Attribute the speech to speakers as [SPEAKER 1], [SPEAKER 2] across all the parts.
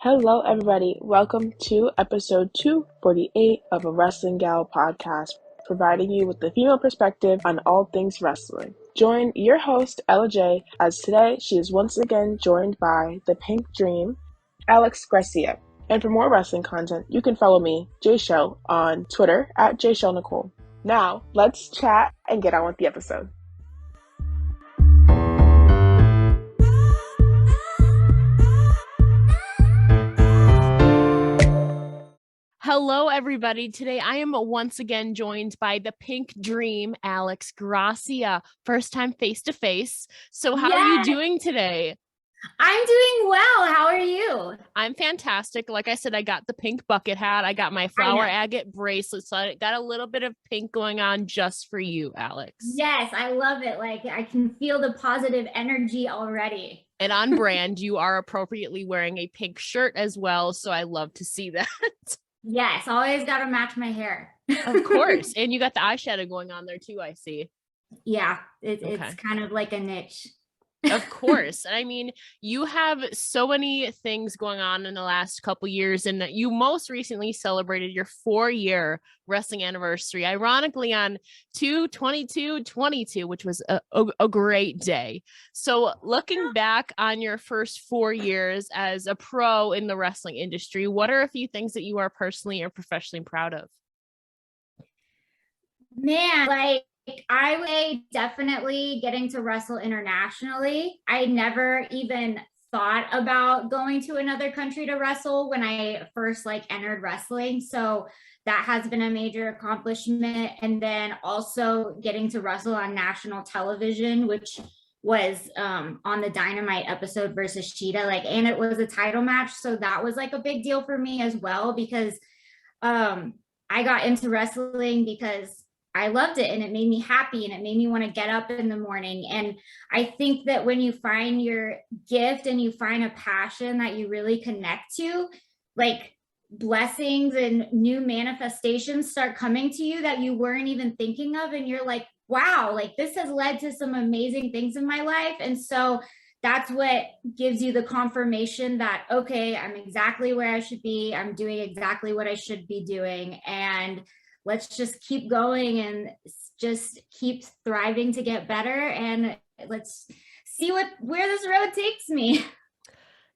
[SPEAKER 1] Hello, everybody. Welcome to episode 248 of a Wrestling Gal podcast, providing you with the female perspective on all things wrestling. Join your host, Ella J, as today she is once again joined by the Pink Dream, Alex Gracia. And for more wrestling content, you can follow me, J Shell, on Twitter at JShellNicole. Now, let's chat and get on with the episode.
[SPEAKER 2] Hello, everybody. Today, I am once again joined by the Pink Dream, Alex Gracia. First time face-to-face. So how are you doing today?
[SPEAKER 3] I'm doing well. How are you?
[SPEAKER 2] I'm fantastic. Like I said, I got the pink bucket hat. I got my flower agate bracelet. So I got a little bit of pink going on just for you, Alex.
[SPEAKER 3] Yes, I love it. Like I can feel the positive energy already.
[SPEAKER 2] And on brand, you are appropriately wearing a pink shirt as well. So I love to see that.
[SPEAKER 3] Yes, always got to match my hair.
[SPEAKER 2] Of course. And you got the eyeshadow going on there too, I see.
[SPEAKER 3] Yeah, it's kind of like a niche.
[SPEAKER 2] Of course. And I mean, you have so many things going on in the last couple years, and you most recently celebrated your 4-year wrestling anniversary, ironically on 2/22/22, which was a great day. So looking back on your first 4 years as a pro in the wrestling industry, what are a few things that you are personally or professionally proud of?
[SPEAKER 3] Man, I would definitely getting to wrestle internationally. I never even thought about going to another country to wrestle when I first entered wrestling. So that has been a major accomplishment. And then also getting to wrestle on national television, which was on the Dynamite episode versus Cheetah, and it was a title match. So that was a big deal for me as well, because I got into wrestling because I loved it and it made me happy and it made me want to get up in the morning. And I think that when you find your gift and you find a passion that you really connect to, blessings and new manifestations start coming to you that you weren't even thinking of. And you're like, wow, this has led to some amazing things in my life. And so that's what gives you the confirmation that, okay, I'm exactly where I should be. I'm doing exactly what I should be doing. And let's just keep going and just keep thriving to get better. And let's see where this road takes me.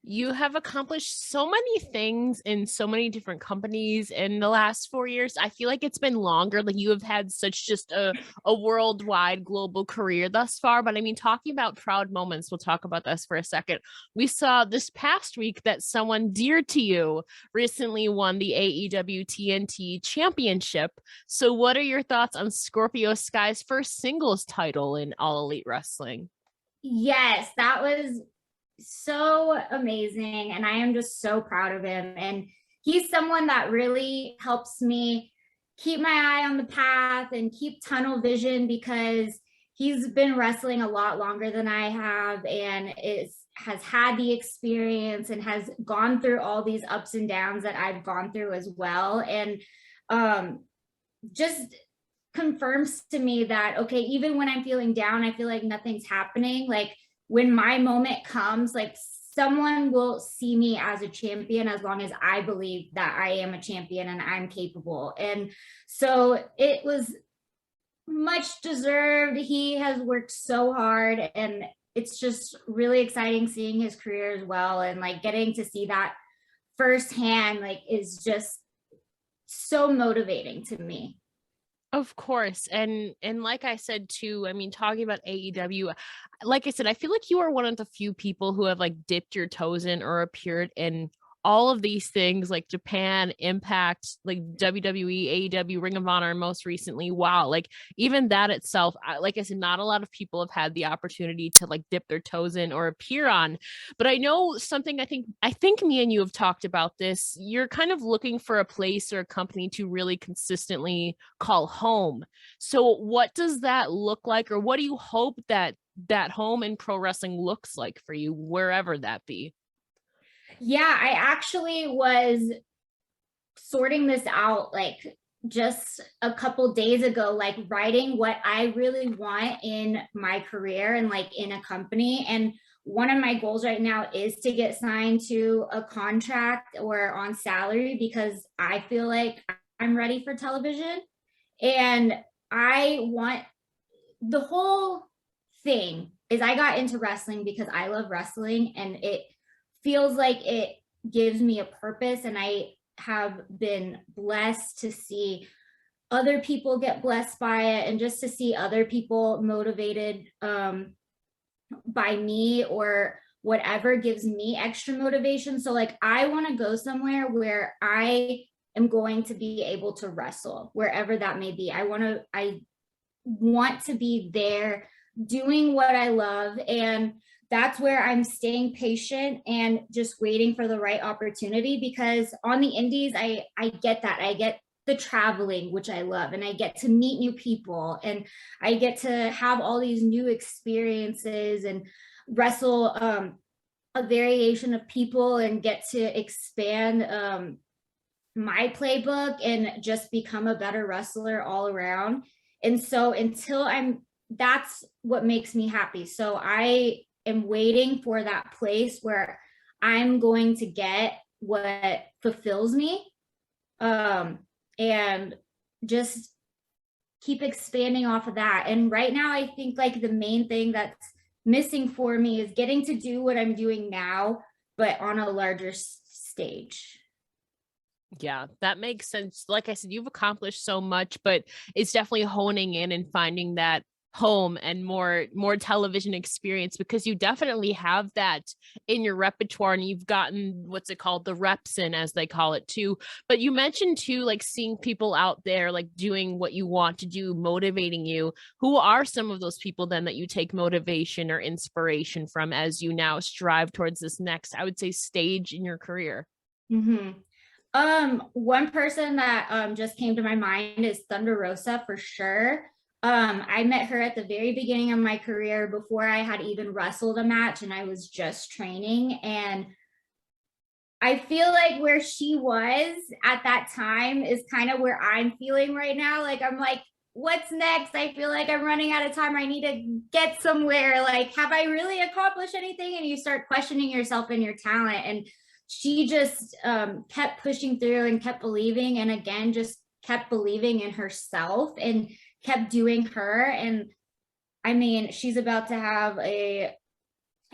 [SPEAKER 2] You have accomplished so many things in so many different companies in the last 4 years. I feel like it's been longer. You have had such just a worldwide global career thus far. But I mean, talking about proud moments, we'll talk about this for a second. We saw this past week that someone dear to you recently won the AEW TNT Championship. So what are your thoughts on Scorpio Sky's first singles title in All Elite Wrestling?
[SPEAKER 3] Yes, that was so amazing, and I am just so proud of him. And he's someone that really helps me keep my eye on the path and keep tunnel vision, because he's been wrestling a lot longer than I have and has had the experience and has gone through all these ups and downs that I've gone through as well. And just confirms to me that, okay, even when I'm feeling down, I feel like nothing's happening. When my moment comes, someone will see me as a champion as long as I believe that I am a champion and I'm capable. And so it was much deserved. He has worked so hard, and it's just really exciting seeing his career as well. And getting to see that firsthand, is just so motivating to me.
[SPEAKER 2] Of course. And like I said, too, I mean, talking about AEW, like I said, I feel like you are one of the few people who have dipped your toes in or appeared in all of these things, like Japan, Impact, WWE, AEW, Ring of Honor, and most recently, wow, even that itself, like I said, not a lot of people have had the opportunity to dip their toes in or appear on. But I know something, I think me and you have talked about this. You're kind of looking for a place or a company to really consistently call home. So what does that look like, or what do you hope that home in pro wrestling looks like for you, wherever that be?
[SPEAKER 3] Yeah, I actually was sorting this out just a couple days ago, like writing what I really want in my career and like in a company. And one of my goals right now is to get signed to a contract or on salary, because I feel like I'm ready for television. And I want, the whole thing is, I got into wrestling because I love wrestling, and it feels like it gives me a purpose. And I have been blessed to see other people get blessed by it, and just to see other people motivated by me or whatever gives me extra motivation. So like, I want to go somewhere where I am going to be able to wrestle, wherever that may be. I want to be there doing what I love. And that's where I'm staying patient and just waiting for the right opportunity, because on the indies, I get that. I get the traveling, which I love, and I get to meet new people, and I get to have all these new experiences and wrestle a variation of people, and get to expand my playbook and just become a better wrestler all around. And so that's what makes me happy. So I am waiting for that place where I'm going to get what fulfills me, and just keep expanding off of that. And right now, I think like the main thing that's missing for me is getting to do what I'm doing now, but on a larger stage.
[SPEAKER 2] Yeah, that makes sense. Like I said, you've accomplished so much, but it's definitely honing in and finding that home and more television experience, because you definitely have that in your repertoire, and you've gotten, what's it called, the reps in, as they call it too. But you mentioned too, like seeing people out there like doing what you want to do, motivating you. Who are some of those people then that you take motivation or inspiration from as you now strive towards this next, I would say, stage in your career?
[SPEAKER 3] One person that just came to my mind is Thunder Rosa, for sure. I met her at the very beginning of my career, before I had even wrestled a match, and I was just training. And I feel like where she was at that time is kind of where I'm feeling right now. Like, I'm like, what's next? I feel like I'm running out of time. I need to get somewhere. Like, have I really accomplished anything? And you start questioning yourself and your talent. And she just kept pushing through and kept believing, and again, just kept believing in herself and kept doing her. And I mean, she's about to have a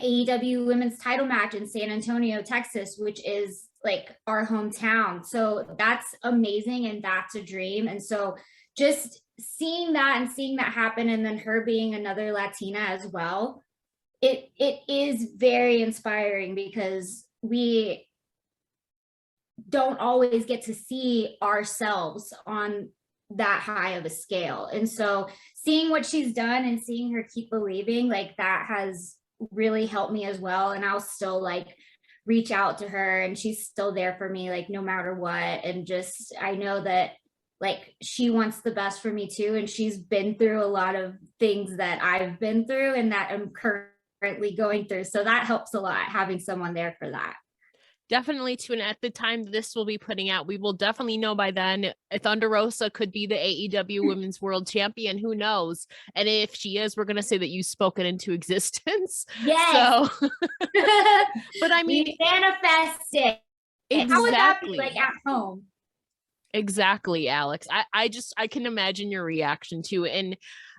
[SPEAKER 3] AEW women's title match in San Antonio, Texas, which is like our hometown. So that's amazing, and that's a dream. And so just seeing that happen, and then her being another Latina as well, it is very inspiring, because we don't always get to see ourselves on that high of a scale. And so seeing what she's done and seeing her keep believing, like, that has really helped me as well. And I'll still like reach out to her, and she's still there for me, like, no matter what. And just, I know that like she wants the best for me too, and she's been through a lot of things that I've been through and that I'm currently going through. So that helps a lot, having someone there for that.
[SPEAKER 2] Definitely too. And at the time this will be putting out, we will definitely know by then if Thunder Rosa could be the AEW Women's World Champion. Who knows? And if she is, we're going to say that you've spoken into existence.
[SPEAKER 3] Yes.
[SPEAKER 2] So, but I mean,
[SPEAKER 3] we manifest it.
[SPEAKER 2] Exactly.
[SPEAKER 3] How would that be like at home?
[SPEAKER 2] Exactly, Alex. I can imagine your reaction to it. And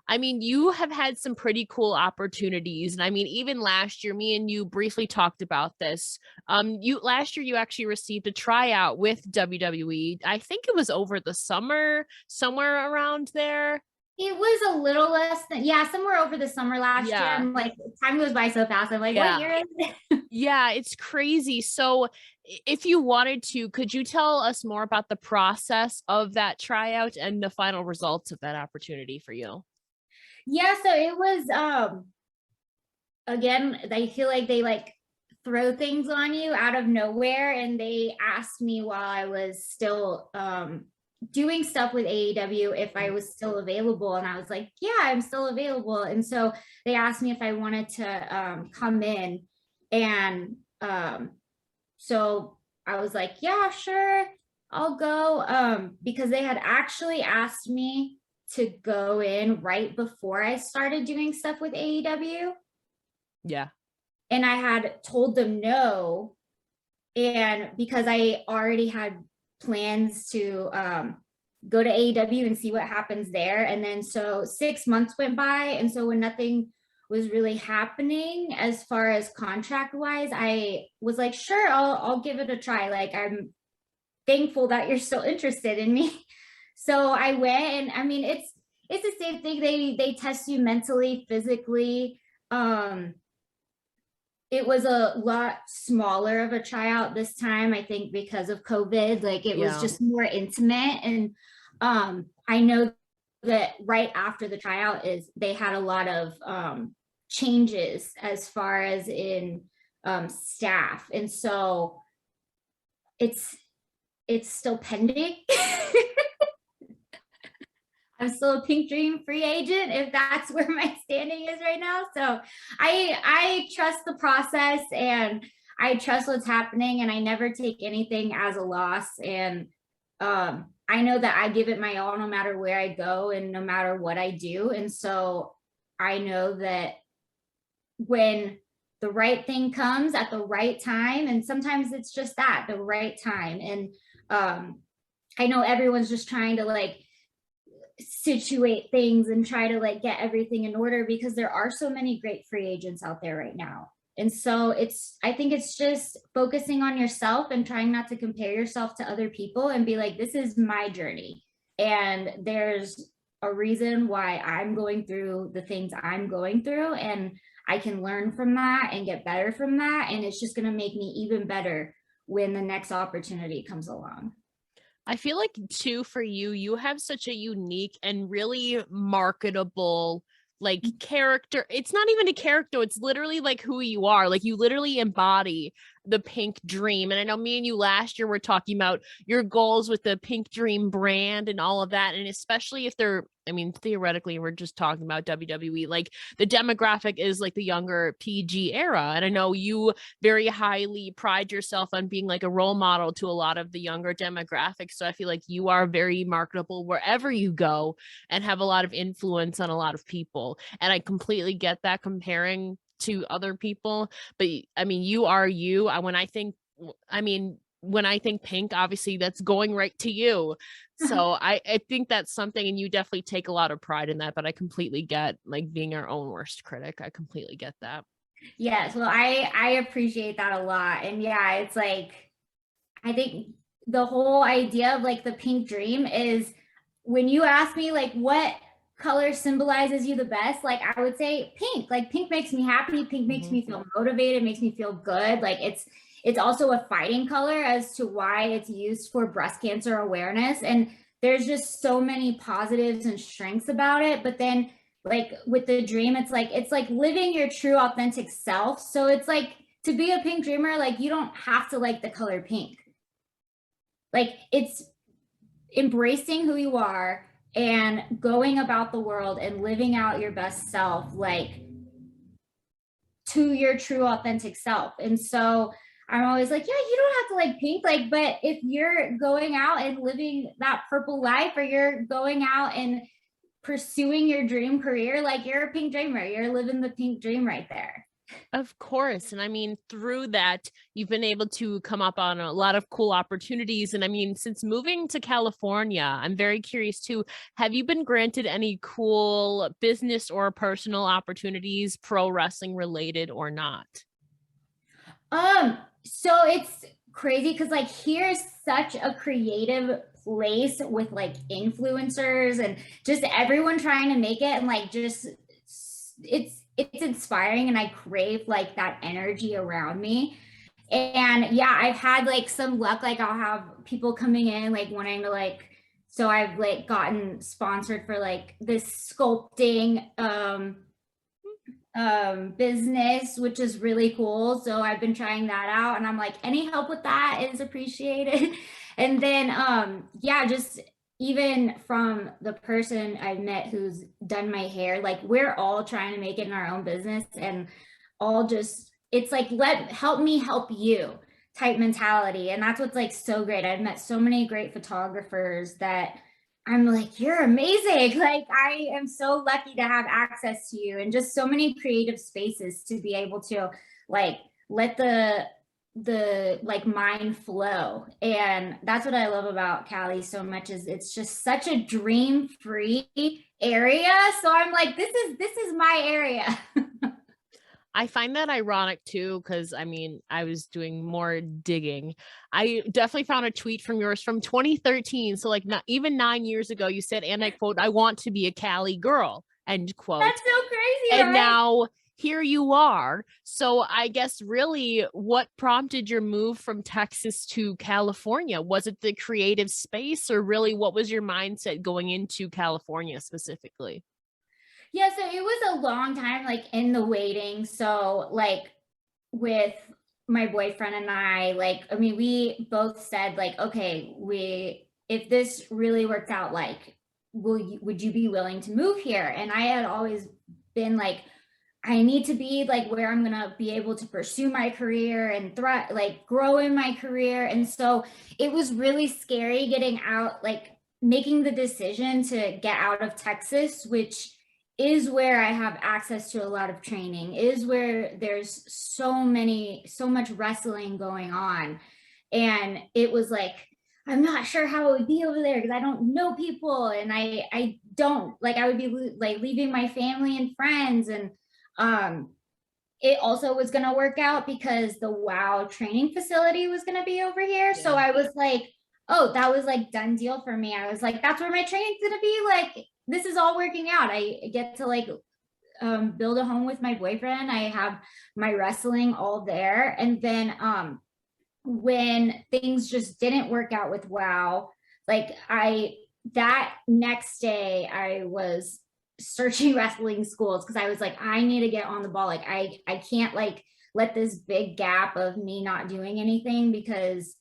[SPEAKER 2] I mean, you have had some pretty cool opportunities. And I mean, even last year, me and you briefly talked about this. Last year you actually received a tryout with WWE. I think it was over the summer, somewhere around there.
[SPEAKER 3] It was a little less than, somewhere over the summer last year. I'm like, time goes by so fast. I'm like, what year is it?
[SPEAKER 2] Yeah, it's crazy. So if you wanted to, could you tell us more about the process of that tryout and the final results of that opportunity for you?
[SPEAKER 3] Yeah, so it was, again, I feel like they like throw things on you out of nowhere. And they asked me while I was still doing stuff with AEW if I was still available. And I was like, yeah, I'm still available. And so they asked me if I wanted to come in. And so I was like, yeah, sure. I'll go because they had actually asked me to go in right before I started doing stuff with AEW.
[SPEAKER 2] Yeah.
[SPEAKER 3] And I had told them no. And because I already had plans to go to AEW and see what happens there. And then so 6 months went by. And so when nothing was really happening as far as contract wise, I was like, sure, I'll give it a try. Like, I'm thankful that you're still interested in me. So I went, and I mean, it's the same thing. They test you mentally, physically. It was a lot smaller of a tryout this time, I think, because of COVID. Like, it was just more intimate. And I know that right after the tryout they had a lot of changes as far as in staff. And so it's still pending. I'm still a Pink Dream free agent, if that's where my standing is right now. So I trust the process, and I trust what's happening, and I never take anything as a loss. And I know that I give it my all no matter where I go and no matter what I do. And so I know that when the right thing comes at the right time, and sometimes it's just that, the right time. And I know everyone's just trying to like situate things and try to like get everything in order, because there are so many great free agents out there right now. And so I think it's just focusing on yourself and trying not to compare yourself to other people, and be like, this is my journey, and there's a reason why I'm going through the things I'm going through, and I can learn from that and get better from that. And it's just going to make me even better when the next opportunity comes along.
[SPEAKER 2] I feel like too, for you have such a unique and really marketable like character. It's not even a character, it's literally like who you are. Like, you literally embody the Pink Dream. And I know me and you last year were talking about your goals with the Pink Dream brand and all of that. And especially if they're, I mean, theoretically, we're just talking about WWE, like the demographic is like the younger PG era. And I know you very highly pride yourself on being like a role model to a lot of the younger demographics. So I feel like you are very marketable wherever you go and have a lot of influence on a lot of people. And I completely get that comparing to other people. But I mean, you are you. When I think Pink, obviously that's going right to you. So I think that's something, and you definitely take a lot of pride in that. But I completely get like being our own worst critic. I completely get that.
[SPEAKER 3] Yes, well, I appreciate that a lot. And yeah, it's like, I think the whole idea of like the Pink Dream is, when you ask me like what color symbolizes you the best, like I would say pink. Like, pink makes me happy, pink makes me feel motivated, makes me feel good. Like, it's also a fighting color as to why it's used for breast cancer awareness. And there's just so many positives and strengths about it. But then like with the dream, it's like living your true authentic self. So it's like, to be a pink dreamer, like, you don't have to like the color pink. Like, it's embracing who you are and going about the world and living out your best self, like to your true authentic self. And so I'm always like, yeah, you don't have to like pink, like, but if you're going out and living that purple life, or you're going out and pursuing your dream career, like, you're a pink dreamer, you're living the pink dream right there.
[SPEAKER 2] Of course. And I mean, through that, you've been able to come up on a lot of cool opportunities. And I mean, since moving to California, I'm very curious too, have you been granted any cool business or personal opportunities, pro wrestling related or not?
[SPEAKER 3] So it's crazy because like here's such a creative place with like influencers and just everyone trying to make it, and like just it's inspiring, and I crave like that energy around me. And yeah, I've had like some luck, like I'll have people coming in like wanting to like, so I've like gotten sponsored for like this sculpting business, which is really cool. So I've been trying that out, and I'm like, any help with that is appreciated. And then yeah, just even from the person I've met who's done my hair, like we're all trying to make it in our own business, and all just, it's like, help me help you type mentality. And that's what's like so great. I've met so many great photographers that I'm like, you're amazing. Like, I am so lucky to have access to you, and just so many creative spaces to be able to like let the like mind flow. And that's what I love about Cali so much, is it's just such a dream free area. So I'm like, this is my area.
[SPEAKER 2] I find that ironic too, because I mean, I was doing more digging. I definitely found a tweet from yours from 2013. So, like, not even 9 years ago, you said, and I quote, "I want to be a Cali girl," end quote.
[SPEAKER 3] That's so crazy.
[SPEAKER 2] And
[SPEAKER 3] right?
[SPEAKER 2] now here you are. So, I guess really what prompted your move from Texas to California? Was it the creative space, or really what was your mindset going into California specifically?
[SPEAKER 3] Yeah, so it was a long time like in the waiting. So like with my boyfriend and I, like, I mean, we both said like, okay, if this really worked out, like, would you be willing to move here? And I had always been like, I need to be like where I'm gonna be able to pursue my career and thrive, like grow in my career. And so it was really scary getting out, like making the decision to get out of Texas, which is where I have access to a lot of training, is where there's so much wrestling going on. And it was like, I'm not sure how it would be over there because I don't know people, and I don't like, I would be like leaving my family and friends. And it also was going to work out because the WOW training facility was going to be over here. Yeah. So I was like, oh, that was like done deal for me. I was like, that's where my training's going to be. Like, this is all working out. I get to like build a home with my boyfriend. I have my wrestling all there. And then when things just didn't work out with WOW, like that next day I was searching wrestling schools because I was like, I need to get on the ball. Like I can't like let this big gap of me not doing anything, because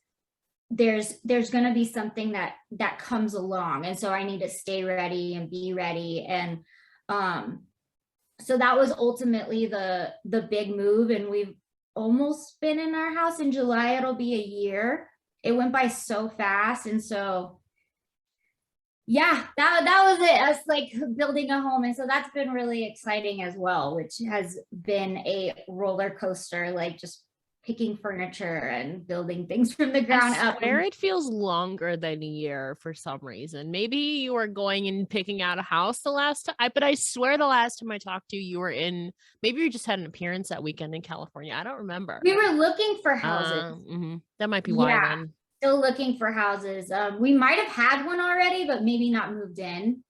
[SPEAKER 3] there's going to be something that comes along. And so I need to stay ready and be ready. And so that was ultimately the big move. And we've almost been in our house. In July it'll be a year. It went by so fast. And so yeah, that was it, us like building a home. And so that's been really exciting as well, which has been a roller coaster, like just picking furniture and building things from the ground up.
[SPEAKER 2] Where it feels longer than a year for some reason. Maybe you were going and picking out a house the last time, but I swear the last time I talked to you, you were in, maybe you just had an appearance that weekend in California. I don't remember.
[SPEAKER 3] We were looking for houses.
[SPEAKER 2] That might be why then.
[SPEAKER 3] Still looking for houses. We might have had one already, but maybe not moved in.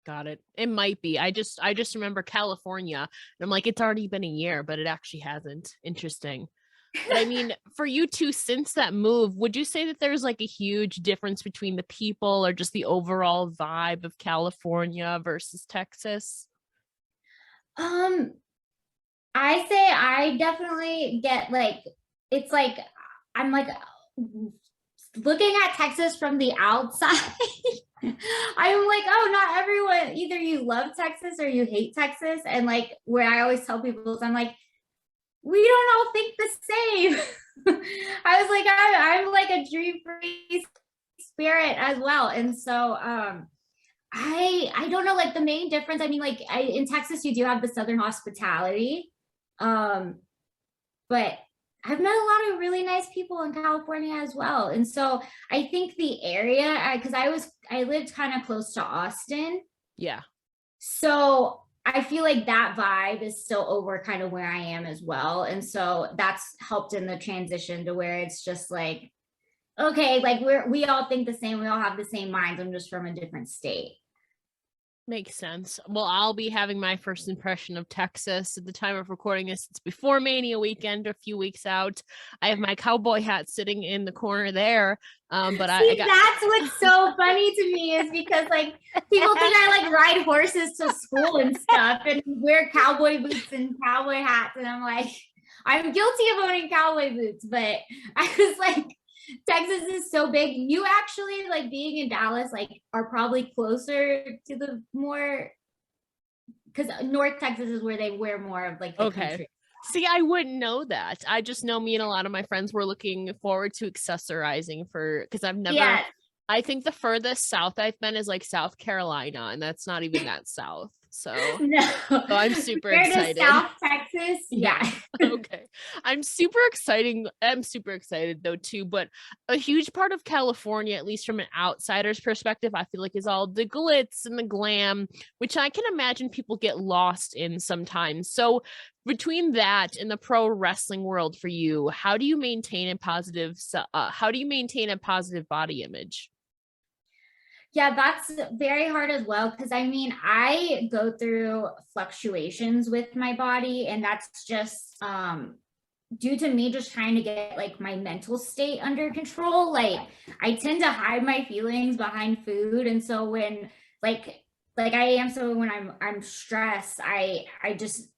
[SPEAKER 2] Got it. It might be. I just remember California, and I'm like, it's already been a year, but it actually hasn't. Interesting. But I mean, for you two, since that move, would you say that there's like a huge difference between the people or just the overall vibe of California versus Texas?
[SPEAKER 3] I say I definitely get like, it's like, I'm like looking at Texas from the outside. I'm like, oh, not everyone, either you love Texas or you hate Texas. And like, where I always tell people is, I'm like, we don't all think the same. I was like, I'm like a dream-free spirit as well. And so I don't know, like the main difference, I mean, like in Texas you do have the Southern hospitality, but I've met a lot of really nice people in California as well. And so I think the area, because I lived kind of close to Austin.
[SPEAKER 2] Yeah.
[SPEAKER 3] So I feel like that vibe is still over kind of where I am as well. And so that's helped in the transition to where it's just like, okay, like we all think the same. We all have the same minds. I'm just from a different state.
[SPEAKER 2] Makes sense. Well, I'll be having my first impression of Texas at the time of recording this. It's before Mania weekend, a few weeks out. I have my cowboy hat sitting in the corner there. But
[SPEAKER 3] See, that's what's so funny to me, is because like people think I like ride horses to school and stuff and wear cowboy boots and cowboy hats. And I'm like, I'm guilty of owning cowboy boots, but I was like, Texas is so big. You actually, like being in Dallas, like are probably closer to the more, because North Texas is where they wear more of like the country.
[SPEAKER 2] See, I wouldn't know that. I just know me and a lot of my friends were looking forward to accessorizing because I've never,
[SPEAKER 3] Yeah.
[SPEAKER 2] I think the furthest south I've been is like South Carolina, and that's not even that south. So
[SPEAKER 3] No.
[SPEAKER 2] I'm super
[SPEAKER 3] Compared to
[SPEAKER 2] excited.
[SPEAKER 3] South Texas. Yeah.
[SPEAKER 2] Okay. I'm super excited though too, but a huge part of California, at least from an outsider's perspective, I feel like is all the glitz and the glam, which I can imagine people get lost in sometimes. So between that and the pro wrestling world for you, how do you maintain a positive body image?
[SPEAKER 3] Yeah, that's very hard as well. Cause I mean, I go through fluctuations with my body, and that's just due to me just trying to get like my mental state under control. Like I tend to hide my feelings behind food. And so when like I am, so when I'm stressed, I just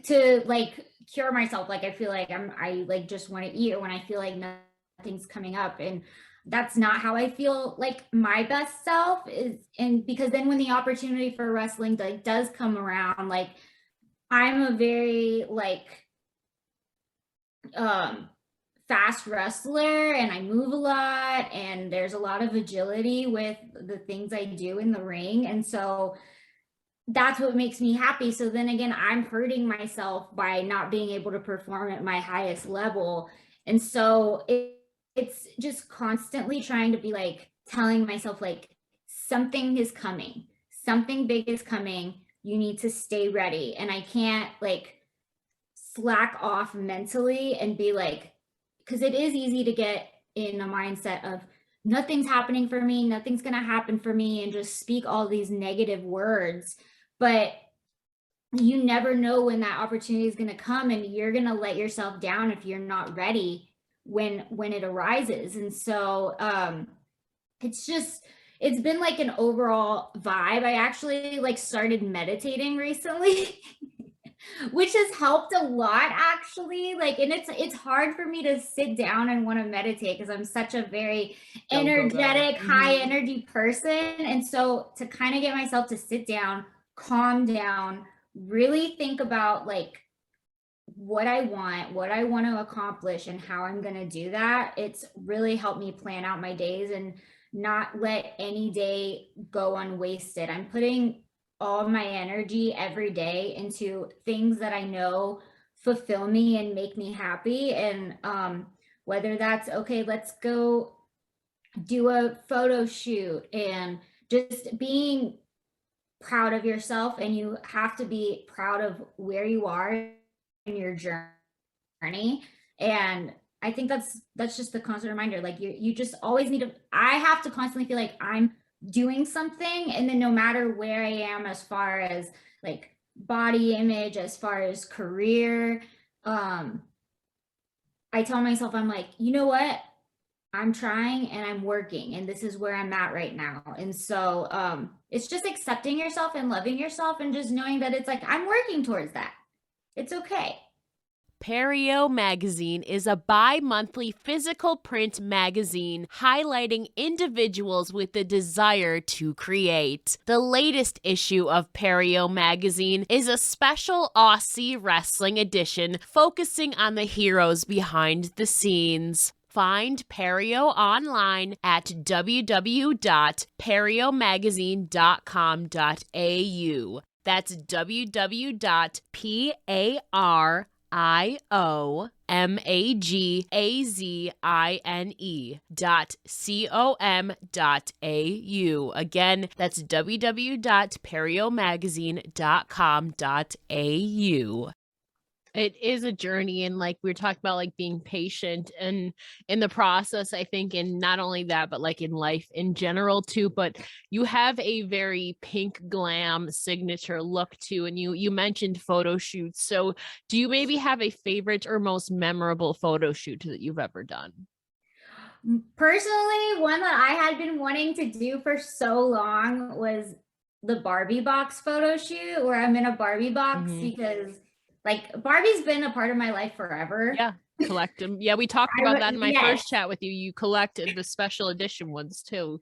[SPEAKER 3] to like cure myself, like I feel like I like just want to eat, or when I feel like nothing's coming up, and that's not how I feel like my best self is. And because then when the opportunity for wrestling like does come around, like I'm a very like fast wrestler, and I move a lot, and there's a lot of agility with the things I do in the ring, and so that's what makes me happy. So then again, I'm hurting myself by not being able to perform at my highest level. And so it's just constantly trying to be like telling myself, like, something is coming, something big is coming. You need to stay ready. And I can't like slack off mentally and be like, because it is easy to get in a mindset of nothing's happening for me, nothing's going to happen for me, and just speak all these negative words. But you never know when that opportunity is going to come, and you're going to let yourself down if you're not ready when it arises. And so it's been like an overall vibe. I actually like started meditating recently. Which has helped a lot actually. Like, and it's hard for me to sit down and want to meditate because I'm such a very energetic, high energy person. And so to kind of get myself to sit down, calm down, really think about like what I want to accomplish, and how I'm going to do that, it's really helped me plan out my days and not let any day go unwasted. I'm putting all my energy every day into things that I know fulfill me and make me happy. And whether that's, okay, let's go do a photo shoot, and just being proud of yourself. And you have to be proud of where you are in your journey. And I think that's just the constant reminder. Like you just always need to, I have to constantly feel like I'm doing something. And then no matter where I am, as far as like body image, as far as career, I tell myself, I'm like, you know what? I'm trying and I'm working, and this is where I'm at right now. And so it's just accepting yourself and loving yourself, and just knowing that it's like, I'm working towards that. It's okay.
[SPEAKER 2] Perio Magazine is a bi-monthly physical print magazine highlighting individuals with the desire to create. The latest issue of Perio Magazine is a special Aussie wrestling edition focusing on the heroes behind the scenes. Find Perio online at www.periomagazine.com.au. That's www.periomagazine.com.au. Again, that's www.periomagazine.com.au. It is a journey, and like we were talking about, like being patient and in the process, I think, and not only that, but like in life in general too. But you have a very pink glam signature look too, and you mentioned photo shoots. So do you maybe have a favorite or most memorable photo shoot that you've ever done?
[SPEAKER 3] Personally, one that I had been wanting to do for so long was the Barbie box photo shoot, where I'm in a Barbie box, because like Barbie's been a part of my life forever.
[SPEAKER 2] Yeah, collect them. Yeah, we talked about that in my first chat with you. You collected the special edition ones too.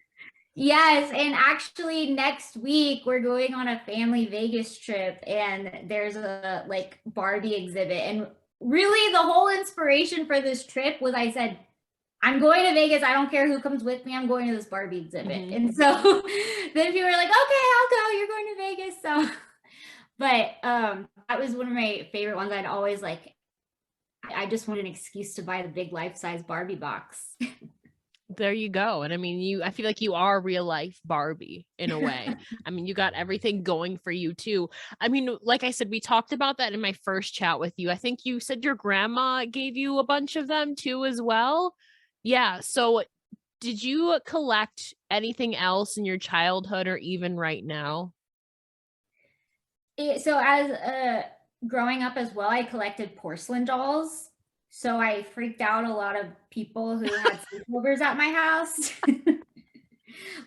[SPEAKER 3] Yes, and actually next week we're going on a family Vegas trip, and there's a like Barbie exhibit. And really the whole inspiration for this trip was I said, I'm going to Vegas. I don't care who comes with me. I'm going to this Barbie exhibit.
[SPEAKER 2] Mhm.
[SPEAKER 3] And so then people were like, okay, I'll go. You're going to Vegas. So, but that was one of my favorite ones. I'd always like, I just want an excuse to buy the big life-size Barbie box.
[SPEAKER 2] There you go. And I mean, I feel like you are real life Barbie in a way. I mean, you got everything going for you too. I mean, like I said, we talked about that in my first chat with you. I think you said your grandma gave you a bunch of them too as well. Yeah. So did you collect anything else in your childhood or even right now?
[SPEAKER 3] So as growing up as well, I collected porcelain dolls. So I freaked out a lot of people who had sleepovers at my house.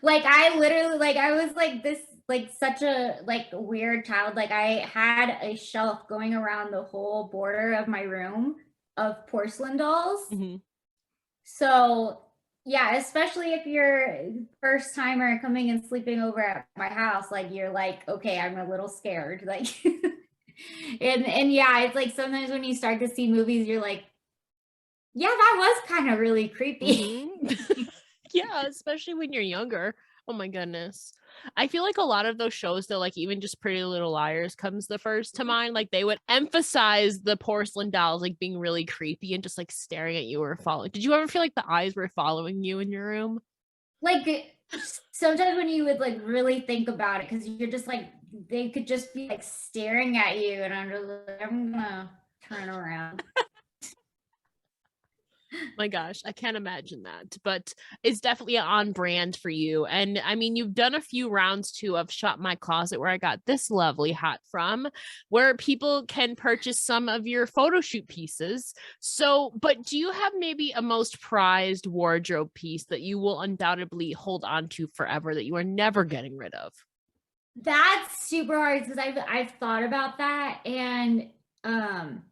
[SPEAKER 3] Like I literally like I was like this like such a like weird child. Like I had a shelf going around the whole border of my room of porcelain dolls.
[SPEAKER 2] Mhm.
[SPEAKER 3] So yeah, especially if you're first timer coming and sleeping over at my house, like you're like, okay, I'm a little scared. Like and yeah, it's like sometimes when you start to see movies, you're like, yeah, that was kind of really creepy.
[SPEAKER 2] Mhm. Yeah, especially when you're younger. Oh my goodness. I feel like a lot of those shows though, like even just Pretty Little Liars comes the first to mind. Like they would emphasize the porcelain dolls like being really creepy and just like staring at you or following. Did you ever feel like the eyes were following you in your room?
[SPEAKER 3] Like sometimes when you would like really think about it, because you're just like they could just be like staring at you, and I'm just like, I'm gonna turn around.
[SPEAKER 2] My gosh, I can't imagine that, but it's definitely on brand for you. And I mean, you've done a few rounds too of Shop My Closet, where I got this lovely hat from, where people can purchase some of your photo shoot pieces. So, but do you have maybe a most prized wardrobe piece that you will undoubtedly hold on to forever that you are never getting rid of?
[SPEAKER 3] That's super hard because I've thought about that, and um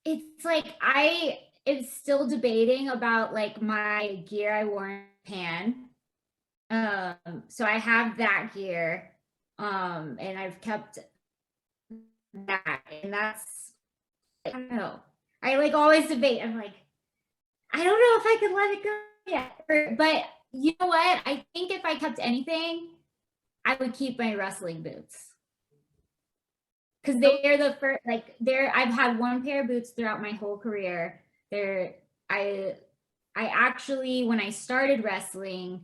[SPEAKER 3] it's like I am still debating about like my gear I wore in Japan. So I have that gear, and I've kept that, and that's I don't know. I like always debate. I'm like, I don't know if I could let it go yet. But you know what? I think if I kept anything, I would keep my wrestling boots. Because they're the first like they're I've had one pair of boots throughout my whole career. They're I actually when I started wrestling,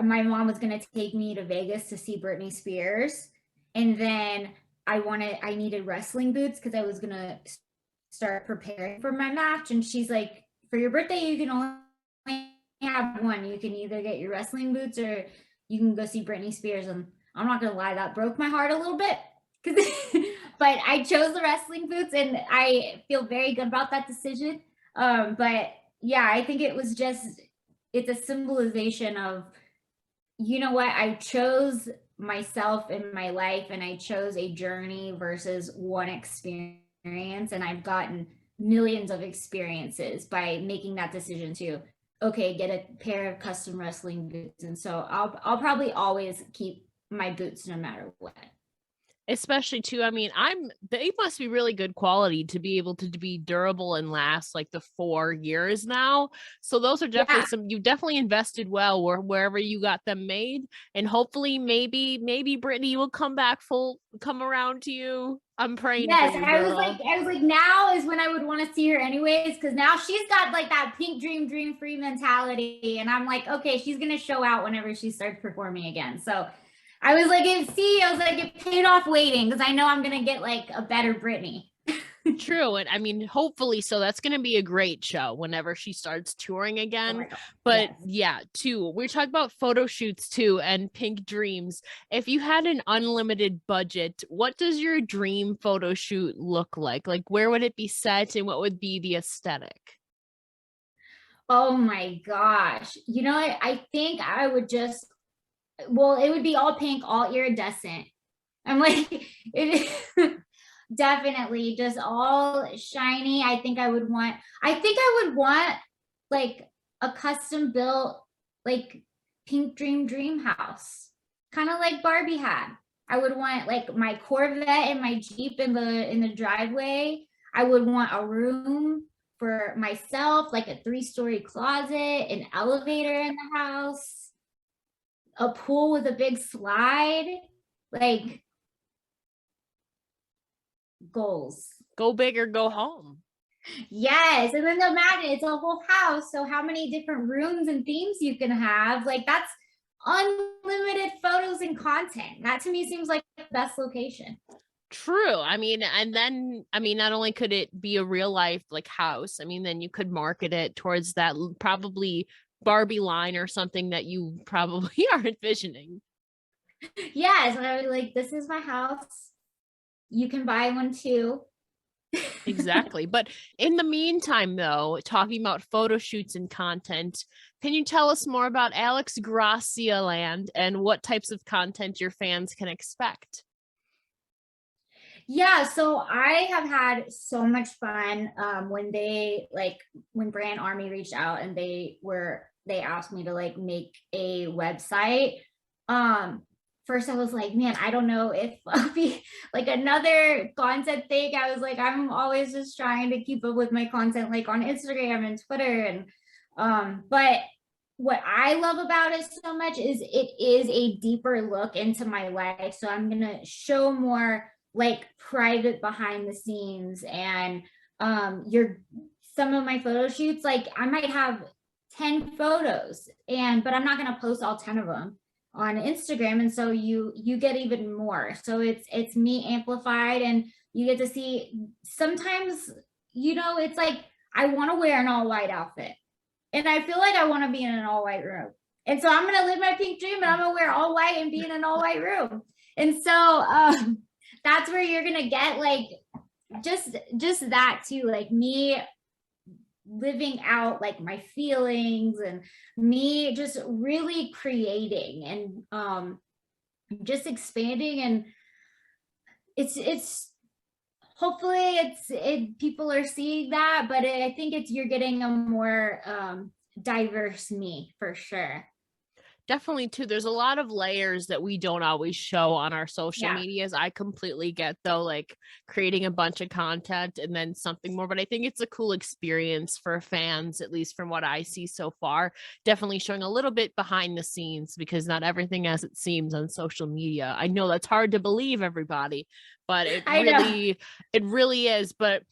[SPEAKER 3] my mom was gonna take me to Vegas to see Britney Spears. And then I needed wrestling boots because I was gonna start preparing for my match. And she's like, for your birthday, you can only have one. You can either get your wrestling boots or you can go see Britney Spears. And I'm not gonna lie, that broke my heart a little bit. But I chose the wrestling boots and I feel very good about that decision. But yeah, I think it was just it's a symbolization of, you know what, I chose myself in my life and I chose a journey versus one experience, and I've gotten millions of experiences by making that decision to okay, get a pair of custom wrestling boots. And so I'll probably always keep my boots no matter what.
[SPEAKER 2] Especially too, I mean, they must be really good quality to be able to be durable and last like the 4 years now. So those are definitely
[SPEAKER 3] Yeah.
[SPEAKER 2] some you definitely invested well wherever you got them made. And hopefully maybe Brittany will come around to you. I'm praying for
[SPEAKER 3] Yes,
[SPEAKER 2] you, girl.
[SPEAKER 3] I was like, now is when I would want to see her anyways, because now she's got like that pink dream free mentality, and I'm like, okay, she's gonna show out whenever she starts performing again. So I was like, I was like, it paid off waiting because I know I'm gonna get like a better Britney.
[SPEAKER 2] True. And I mean, hopefully, so that's going to be a great show whenever she starts touring
[SPEAKER 3] Oh
[SPEAKER 2] again.
[SPEAKER 3] my god.
[SPEAKER 2] But
[SPEAKER 3] Yes.
[SPEAKER 2] yeah, too, we're talking about photo shoots too and pink dreams. If you had an unlimited budget, what does your dream photo shoot look like? Like, where would it be set and what would be the aesthetic?
[SPEAKER 3] Oh my gosh. You know what? I think I would just well, it would be all pink, all iridescent. I'm like, it definitely just all shiny. I think I would want like a custom built like pink dream house, kind of like Barbie had. I would want like my Corvette and my Jeep in the driveway. I would want a room for myself, like a 3-story closet, an elevator in the house, a pool with a big slide, like goals.
[SPEAKER 2] Go big or go home.
[SPEAKER 3] Yes. And then imagine it's a whole house. So how many different rooms and themes you can have? Like that's unlimited photos and content. That to me seems like the best location.
[SPEAKER 2] True. I mean, and then, I mean, not only could it be a real life like house, I mean, then you could market it towards that probably Barbie line or something that you probably are envisioning.
[SPEAKER 3] Yes. And I would like, this is my house. You can buy one too.
[SPEAKER 2] Exactly. But in the meantime, though, talking about photo shoots and content, can you tell us more about Alex Gracia Land and what types of content your fans can expect?
[SPEAKER 3] Yeah, so I have had so much fun when Brand Army reached out and they asked me to like make a website. First I was like, man, I don't know if I'll be like another content thing. I was like, I'm always just trying to keep up with my content like on Instagram and Twitter. And but what I love about it so much is it is a deeper look into my life. So I'm gonna show more like private behind the scenes and some of my photo shoots, like I might have 10 photos but I'm not going to post all 10 of them on Instagram, and so you get even more. So it's me amplified, and you get to see sometimes, it's like I want to wear an all white outfit and I feel like I want to be in an all white room, and so I'm going to live my pink dream and I'm going to wear all white and be in an all white room. And so that's where you're gonna get like just that too, like me living out like my feelings and me just really creating and just expanding. And it's hopefully people are seeing that, but I think you're getting a more diverse me for sure.
[SPEAKER 2] Definitely too. There's a lot of layers that we don't always show on our social medias. I completely get though, like creating a bunch of content and then something more, but I think it's a cool experience for fans, at least from what I see so far. Definitely showing a little bit behind the scenes, because not everything as it seems on social media. I know that's hard to believe, everybody, but it really is. But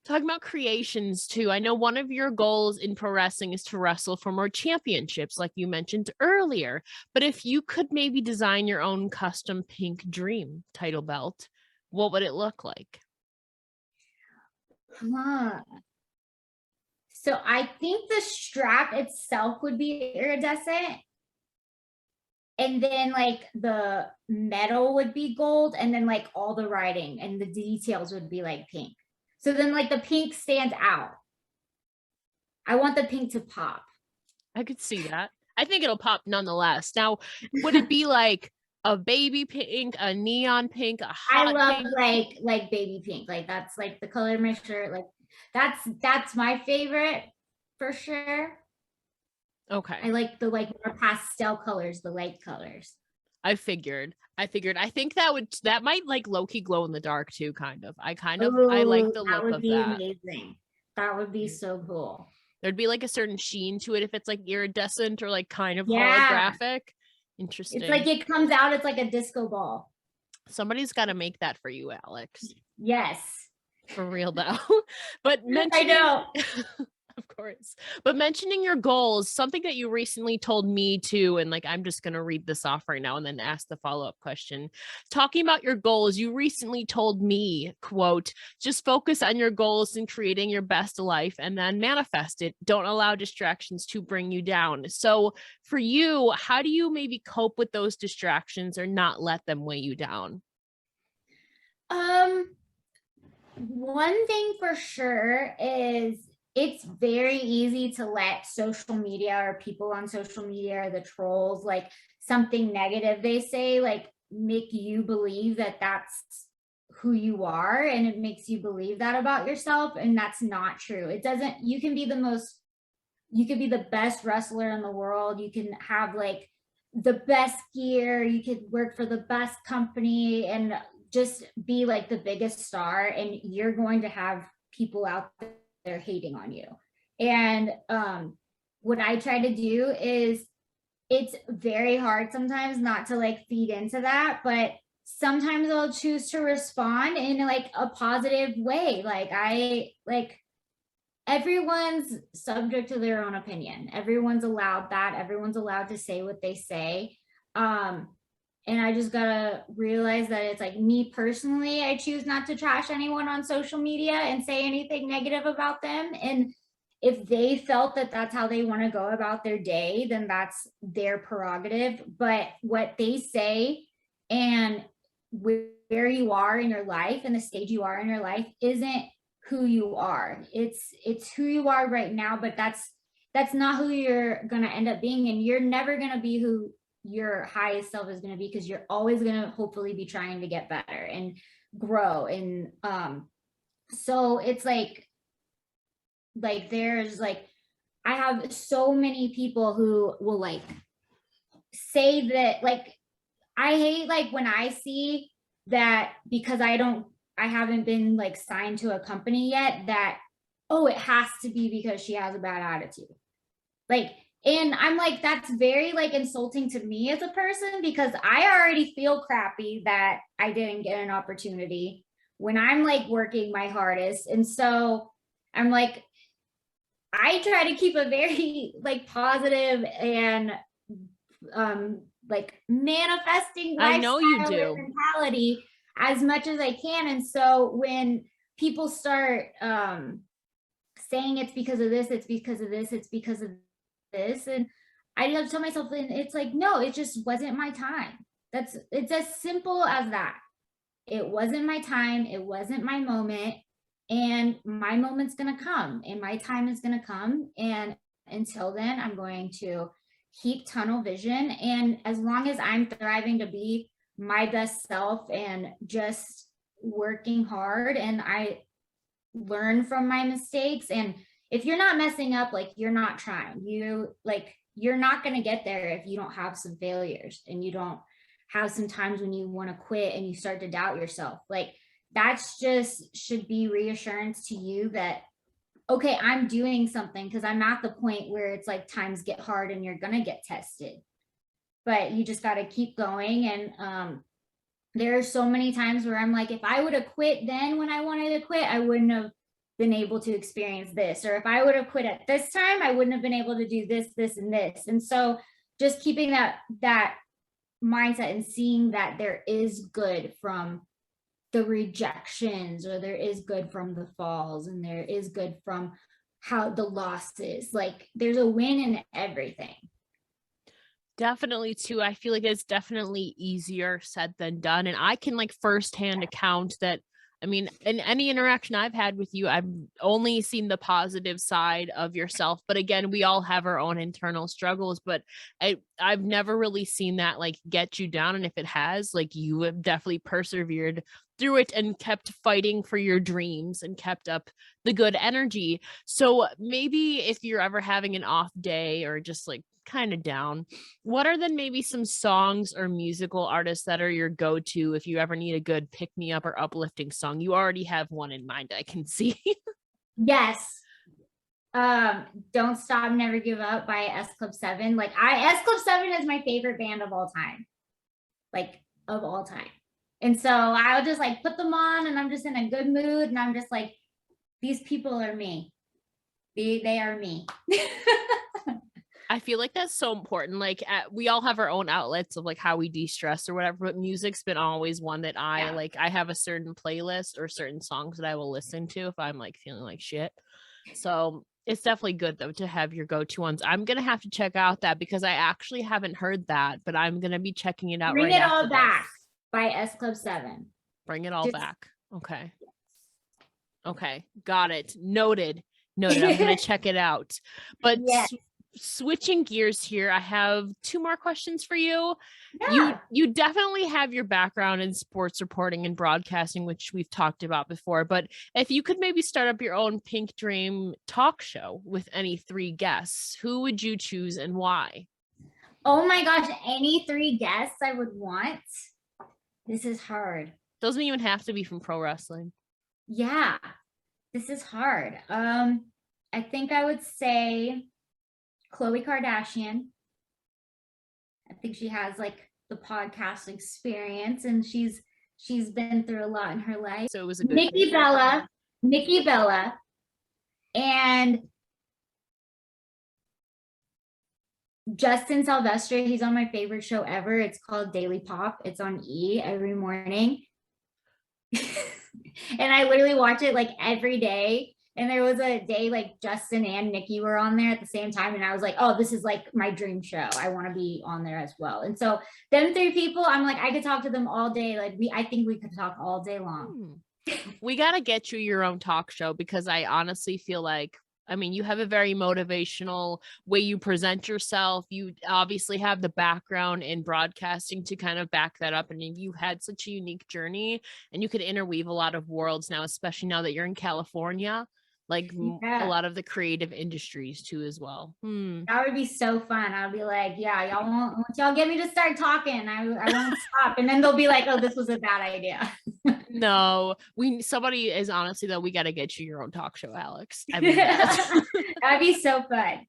[SPEAKER 2] talking about creations too, I know one of your goals in pro wrestling is to wrestle for more championships, like you mentioned earlier. But if you could maybe design your own custom pink dream title belt, what would it look like?
[SPEAKER 3] So I think the strap itself would be iridescent. And then like the metal would be gold, and then like all the writing and the details would be like pink. So then like the pink stands out. I want the pink to pop.
[SPEAKER 2] I could see that. I think it'll pop nonetheless. Now, would it be like a baby pink, a neon pink, a hot
[SPEAKER 3] I love
[SPEAKER 2] pink?
[SPEAKER 3] like baby pink. Like that's like the color of my shirt. Like that's my favorite for sure.
[SPEAKER 2] Okay.
[SPEAKER 3] I like the like more pastel colors, the light colors.
[SPEAKER 2] I figured. I think that might like low-key glow in the dark too, kind of. I like the look of that. That would be
[SPEAKER 3] amazing. That would be so cool.
[SPEAKER 2] There'd be like a certain sheen to it if it's like iridescent or like kind of holographic. Interesting.
[SPEAKER 3] It's like it comes out, it's like a disco ball.
[SPEAKER 2] Somebody's got to make that for you, Alex.
[SPEAKER 3] Yes.
[SPEAKER 2] For real though. But
[SPEAKER 3] I know.
[SPEAKER 2] Of course. But mentioning your goals, something that you recently told me to, and like, I'm just going to read this off right now and then ask the follow-up question. Talking about your goals, you recently told me, quote, just focus on your goals and creating your best life and then manifest it. Don't allow distractions to bring you down. So for you, how do you maybe cope with those distractions or not let them weigh you down?
[SPEAKER 3] One thing for sure is it's very easy to let social media or people on social media or the trolls, like something negative they say, like make you believe that that's who you are, and it makes you believe that about yourself, and that's not true. It doesn't. You can be the best wrestler in the world. You can have like the best gear, you could work for the best company and just be like the biggest star, and you're going to have people out there hating on you. And what I try to do is, it's very hard sometimes not to like feed into that, but sometimes I'll choose to respond in like a positive way. Everyone's subject to their own opinion. Everyone's allowed that. Everyone's allowed to say what they say. And I just gotta realize that it's like, me personally, I choose not to trash anyone on social media and say anything negative about them. And if they felt that that's how they want to go about their day, then that's their prerogative. But what they say and where you are in your life and the stage you are in your life isn't who you are. It's who you are right now, but that's not who you're going to end up being. And you're never going to be who your highest self is going to be, because you're always going to hopefully be trying to get better and grow. And so it's like there's like, I have so many people who will like say that, like, I hate like when I see that, because I haven't been like signed to a company yet, that, oh, it has to be because she has a bad attitude. Like, and I'm like, that's very like insulting to me as a person, because I already feel crappy that I didn't get an opportunity when I'm like working my hardest. And so I'm like, I try to keep a very like positive and like manifesting
[SPEAKER 2] I know you do
[SPEAKER 3] mentality as much as I can. And so when people start saying it's because of this, it's because of this, it's because of this, and I have to tell myself, and it's like, no, it just wasn't my time. It's as simple as that. It wasn't my time, it wasn't my moment, and my moment's gonna come, and my time is gonna come. And until then, I'm going to keep tunnel vision. And as long as I'm thriving to be my best self and just working hard, and I learn from my mistakes, and if you're not messing up, like, you're not trying, you're not going to get there if you don't have some failures and you don't have some times when you want to quit and you start to doubt yourself. Like, that's just should be reassurance to you that, okay, I'm doing something, because I'm at the point where it's like times get hard and you're going to get tested, but you just got to keep going. And there are so many times where I'm like, if I would have quit then when I wanted to quit, I wouldn't have been able to experience this. Or if I would have quit at this time, I wouldn't have been able to do this, this, and this. And so just keeping that mindset and seeing that there is good from the rejections, or there is good from the falls, and there is good from how the losses, like, there's a win in everything.
[SPEAKER 2] Definitely too. I feel like it's definitely easier said than done. And I can like firsthand account that, I mean, in any interaction I've had with you, I've only seen the positive side of yourself. But again, we all have our own internal struggles, but I've never really seen that like get you down. And if it has, like, you have definitely persevered through it and kept fighting for your dreams and kept up the good energy. So maybe if you're ever having an off day or just like kind of down, what are then maybe some songs or musical artists that are your go-to if you ever need a good pick-me-up or uplifting song? You already have one in mind, I can see.
[SPEAKER 3] Yes. Don't Stop, Never Give Up by S Club 7. Like, S Club 7 is my favorite band of all time. Like, of all time. And so I'll just like put them on, and I'm just in a good mood, and I'm just like, these people are me. They are me.
[SPEAKER 2] I feel like that's so important. Like, we all have our own outlets of like how we de-stress or whatever, but music's been always one that I like. I have a certain playlist or certain songs that I will listen to if I'm like feeling like shit. So it's definitely good though to have your go-to ones. I'm gonna have to check out that, because I actually haven't heard that, but I'm gonna be checking it out.
[SPEAKER 3] Bring
[SPEAKER 2] right
[SPEAKER 3] It All
[SPEAKER 2] after
[SPEAKER 3] Back
[SPEAKER 2] this.
[SPEAKER 3] by S Club 7.
[SPEAKER 2] Bring It All Back. Okay. Okay. Got it. Noted. I'm gonna check it out. But
[SPEAKER 3] yes.
[SPEAKER 2] Switching gears here, I have two more questions for you.
[SPEAKER 3] Yeah.
[SPEAKER 2] You definitely have your background in sports reporting and broadcasting, which we've talked about before, but if you could maybe start up your own Pink Dream talk show with any three guests, who would you choose and why?
[SPEAKER 3] Oh my gosh, any 3 guests I would want. This is hard.
[SPEAKER 2] Doesn't even have to be from pro wrestling.
[SPEAKER 3] Yeah, this is hard. I think I would say Khloe Kardashian. I think she has like the podcast experience, and she's been through a lot in her life.
[SPEAKER 2] So it was a good
[SPEAKER 3] Nikki Bella, and Justin Sylvester. He's on my favorite show ever. It's called Daily Pop. It's on E every morning. And I literally watch it like every day. And there was a day like Justin and Nikki were on there at the same time. And I was like, oh, this is like my dream show. I want to be on there as well. And so them 3 people, I'm like, I could talk to them all day. Like I think we could talk all day long.
[SPEAKER 2] We got to get you your own talk show, because I honestly feel like, I mean, you have a very motivational way you present yourself. You obviously have the background in broadcasting to kind of back that up. And you had such a unique journey, and you could interweave a lot of worlds now, especially now that you're in California, like a lot of the creative industries too as well.
[SPEAKER 3] That would be so fun. I'll be like, yeah, y'all get me to start talking. I won't stop. And then they'll be like, oh, this was a bad idea.
[SPEAKER 2] No, somebody is honestly though, we got to get you your own talk show, Alex. I mean,
[SPEAKER 3] that'd be so fun.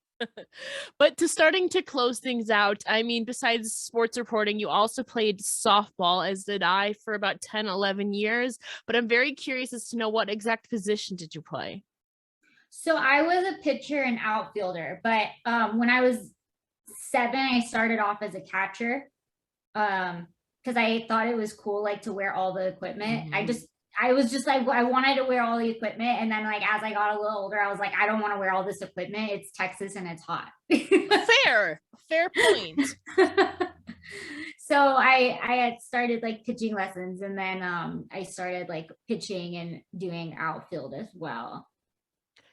[SPEAKER 2] But starting to close things out, I mean, besides sports reporting, you also played softball, as did I, for about 10, 11 years. But I'm very curious as to know, what exact position did you play?
[SPEAKER 3] So I was a pitcher and outfielder, but when I was 7, I started off as a catcher. Because I thought it was cool, like, to wear all the equipment. I was just like, I wanted to wear all the equipment. And then like, as I got a little older, I was like, I don't want to wear all this equipment. It's Texas and it's hot.
[SPEAKER 2] Fair point.
[SPEAKER 3] So I had started like pitching lessons, and then I started like pitching and doing outfield as well.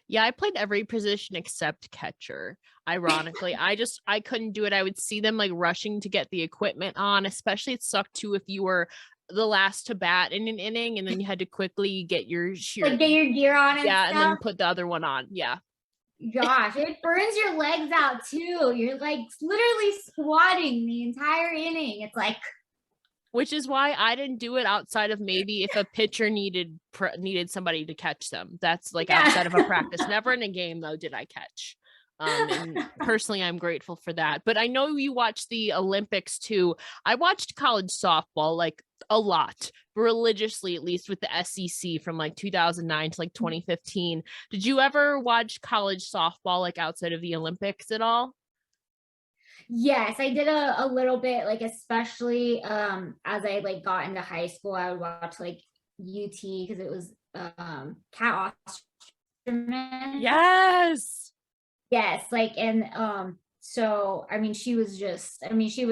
[SPEAKER 2] Yeah, I played every position except catcher. Ironically, I couldn't do it. I would see them like rushing to get the equipment on, especially it sucked too if you were the last to bat in an inning, and then you had to quickly get your
[SPEAKER 3] get your gear on.
[SPEAKER 2] And then put the other one on. Yeah.
[SPEAKER 3] Gosh, it burns your legs out too. You're like literally squatting the entire inning. It's like,
[SPEAKER 2] which is why I didn't do it outside of maybe if a pitcher needed somebody to catch them. That's like outside of a practice. Never in a game though did I catch. And personally, I'm grateful for that. But I know you watched the Olympics too. I watched college softball like a lot, religiously, at least with the SEC from like 2009 to like 2015. Did you ever watch college softball like outside of the Olympics at all?
[SPEAKER 3] Yes, I did a little bit, like especially as I like got into high school, I would watch like UT because it was Cat Osterman. Yes, like, and so I mean she was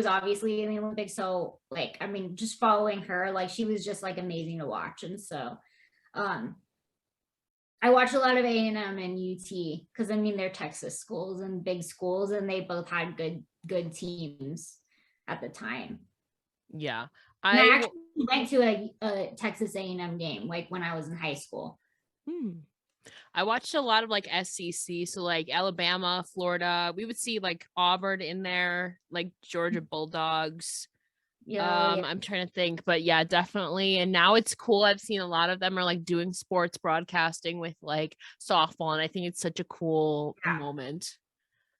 [SPEAKER 3] obviously in the Olympics, so like I mean just following her, like she was just like amazing to watch. And so I watched a lot of A&M and UT because I mean they're Texas schools and big schools, and they both had good teams at the time.
[SPEAKER 2] Yeah,
[SPEAKER 3] I actually went to a Texas A&M game like when I was in high school.
[SPEAKER 2] I watched a lot of like SEC, so like Alabama, Florida. We would see like Auburn in there, like Georgia Bulldogs. I'm trying to think, but yeah, definitely. And now it's cool. I've seen a lot of them are like doing sports broadcasting with like softball, and I think it's such a cool moment.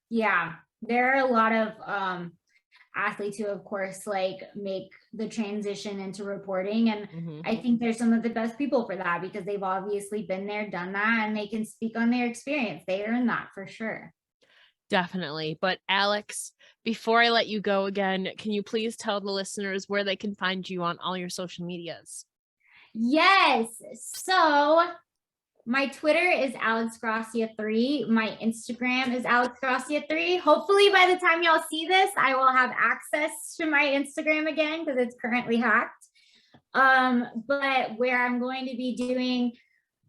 [SPEAKER 3] Yeah, there are a lot of athletes who of course like make the transition into reporting, and I think there's some of the best people for that because they've obviously been there, done that, and they can speak on their experience. They earn that for sure.
[SPEAKER 2] Definitely. But Alex, before I let you go again, can you please tell the listeners where they can find you on all your social medias?
[SPEAKER 3] Yes. So my Twitter is AlexGracia3. My Instagram is AlexGracia3. Hopefully by the time y'all see this, I will have access to my Instagram again because it's currently hacked. But where I'm going to be doing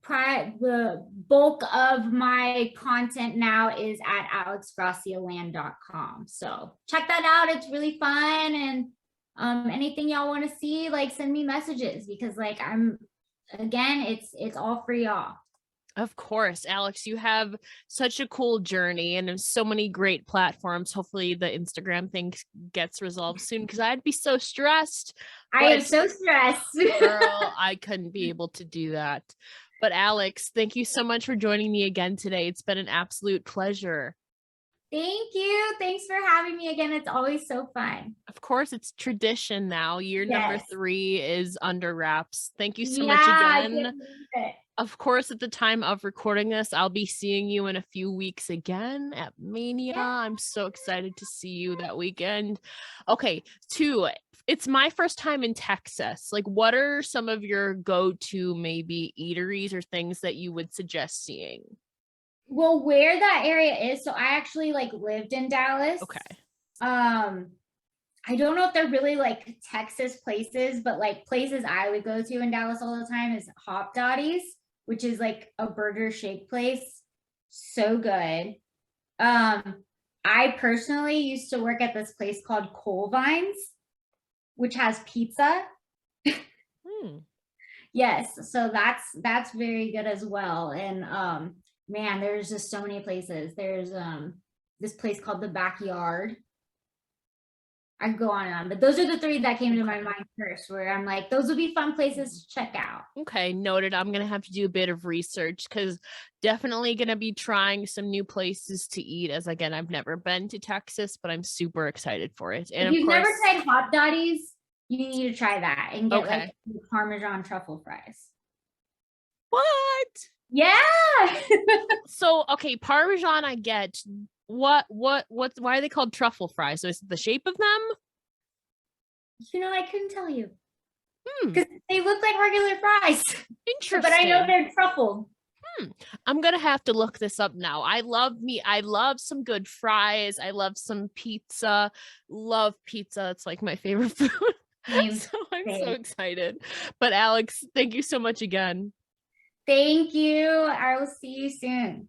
[SPEAKER 3] the bulk of my content now is at alexgracialand.com. So check that out. It's really fun. And anything y'all want to see, like send me messages because like it's all for y'all.
[SPEAKER 2] Of course, Alex, you have such a cool journey and so many great platforms. Hopefully the Instagram thing gets resolved soon because I'd be so stressed.
[SPEAKER 3] I am so stressed.
[SPEAKER 2] Girl, I couldn't be able to do that. But Alex, thank you so much for joining me again today. It's been an absolute pleasure.
[SPEAKER 3] Thank you. Thanks for having me again. It's always so fun.
[SPEAKER 2] Of course, it's tradition now. Year number 3 is under wraps. Thank you so much
[SPEAKER 3] I
[SPEAKER 2] again.
[SPEAKER 3] can't believe it.
[SPEAKER 2] Of course, at the time of recording this, I'll be seeing you in a few weeks again at Mania.
[SPEAKER 3] Yeah.
[SPEAKER 2] I'm so excited to see you that weekend. Okay, 2, it's my first time in Texas. Like, what are some of your go-to maybe eateries or things that you would suggest seeing?
[SPEAKER 3] Well, where that area is, so I actually like lived in Dallas.
[SPEAKER 2] Okay.
[SPEAKER 3] I don't know if they're really like Texas places, but like places I would go to in Dallas all the time is Hop Dotties, which is like a burger shake place. So good. I personally used to work at this place called Coal Vines, which has pizza. Yes, so that's very good as well. And man, there's just so many places. There's this place called The Backyard. I could go on and on, but those are the 3 that came to my mind first, where I'm like, those would be fun places to check out.
[SPEAKER 2] Okay, noted. I'm going to have to do a bit of research because definitely going to be trying some new places to eat, as again, I've never been to Texas, but I'm super excited for it. And
[SPEAKER 3] if you've
[SPEAKER 2] of course,
[SPEAKER 3] never tried Hot Dotties, you need to try that and get like Parmesan truffle fries.
[SPEAKER 2] What?
[SPEAKER 3] Yeah.
[SPEAKER 2] So, okay, Parmesan I get. Why are they called truffle fries? So is it the shape of them?
[SPEAKER 3] You know, I couldn't tell you. Because they look like regular fries.
[SPEAKER 2] Interesting.
[SPEAKER 3] But I know they're truffled.
[SPEAKER 2] I'm gonna have to look this up now. I love some good fries. I love some pizza. Love pizza. It's like my favorite food. So I'm so excited. But Alex, thank you so much again.
[SPEAKER 3] Thank you. I will see you soon.